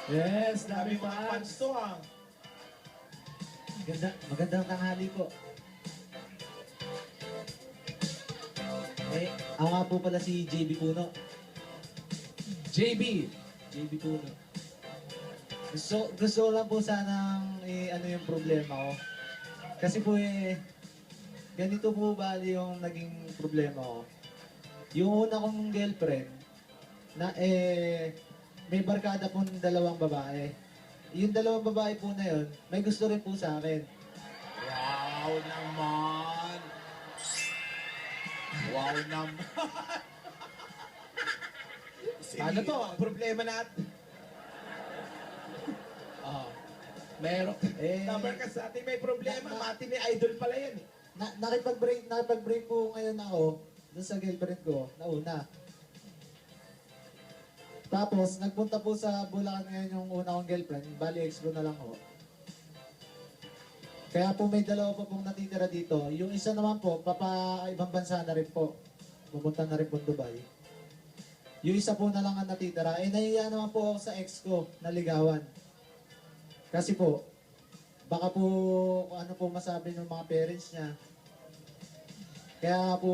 Yes, dami Dami mga fans fans. to ah. Magandang tanghali po. Ako nga po pala si JB Puno. JB. JB Puno. Gusto ko lang po sanang ano yung problema ko. Kasi po ganito po bali yung naging problema ko. Yung una kong girlfriend, na may barkada po ng dalawang babae. Yung dalawang babae po na yun, may gusto rin po sa akin. Wow naman. Wow naman. Ano to? Ang problema natin. Ah. Meron. Number ka sa atin may problema. Mati ni idol pala yan eh. Nakipag-break po ngayon ako dun sa girlfriend ko, nauna. Tapos, nagpunta po sa Bulacan ngayon yung una kong girlfriend, bali ex ko na lang ho. Kaya po may dalawa pa pong natitira dito. Yung isa naman po, ibang bansa na rin po. Pumunta na rin po Dubai. Yung isa po na lang ang natitira. Nahiya naman po ako sa ex ko, naligawan. Kasi po, baka po kung ano po masabi ng mga parents niya. Kaya po,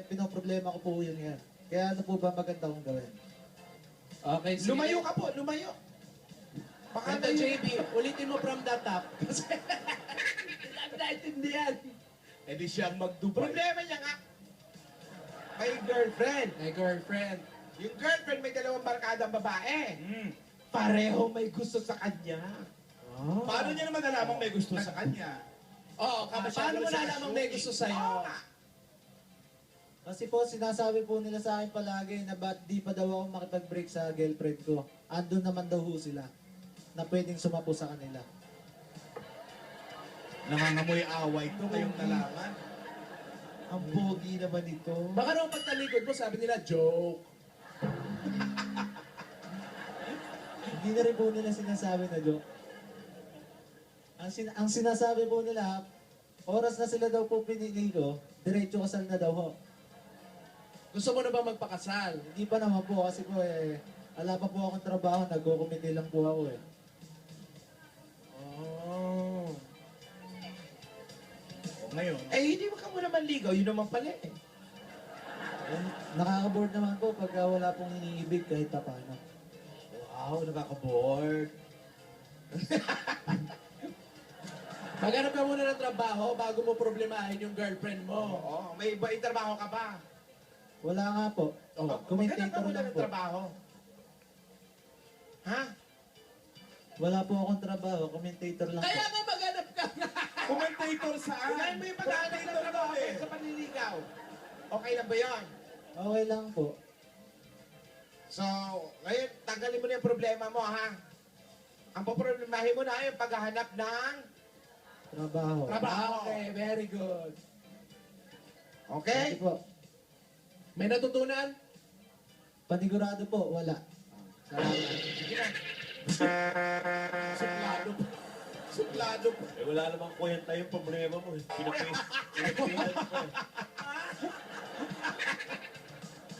pinoproblema ko po yun yan. Kaya ano po ba maganda kong gawin? Okay, sige. Lumayo ka po, lumayo. Baka Ito, JB, ulitin mo from the top. Kasi hindi namin naintindihan. Eh di siyang mag-Dubai. Problema niya nga. May girlfriend. My girlfriend. Yung girlfriend may dalawang barkadang babae. Pareho may gusto sa kanya. Paano niya naman alamang may gusto sa kanya? Oo, paano mo nalamang may gusto Oo sa'yo? nga. Kasi po, sinasabi po nila sa akin palagi na ba't di pa daw ako makipag-break sa girlfriend ko. Andun naman daw ho sila na pwedeng sumapo sa kanila. Nangangamoy away to kayong nalaman. Ang pogi naman ito. Baka naman pagtalikod mo, sabi nila, joke. Hindi na rin po nila sinasabi na joke. Ang sinasabi po nila, oras na sila daw po pinili ko, diretso kasal na daw ho. Gusto mo na ba magpakasal? Hindi pa naman po kasi po wala pa po akong trabaho, nagko-committee lang po ako Oh. O ngayon, Eh, hindi mo ka mo naman ligaw. Yun naman pala eh. Nakaka-board naman po pagka wala pong iniibig kahit pa paano. Wow, nakaka-board. Maghanap ka muna ng trabaho bago mo problemahin yung girlfriend mo. Oo, may iba trabaho ka ba? Wala nga po. Oh, Maghanap ka Commentator muna lang ng po. trabaho. Ha? Wala po akong trabaho, commentator lang Kaya po. nga maghanap ka nga. commentator saan? Unahin mo yung paghahanap ng trabaho sa panliligaw. Okay lang ba yun? Okay lang po. So, ngayon, tanggalin mo na yung problema mo, ha? Ang poproblemahin mo na yung paghahanap ng Trabaho. trabaho. Okay, very good. Okay? Hindi po. May natutunan? Panigurado po, wala. Salamat. Sige na. Suplado pa. Suplado pa. Eh wala namang kwenta yung problema mo. Pinagpihan ko eh.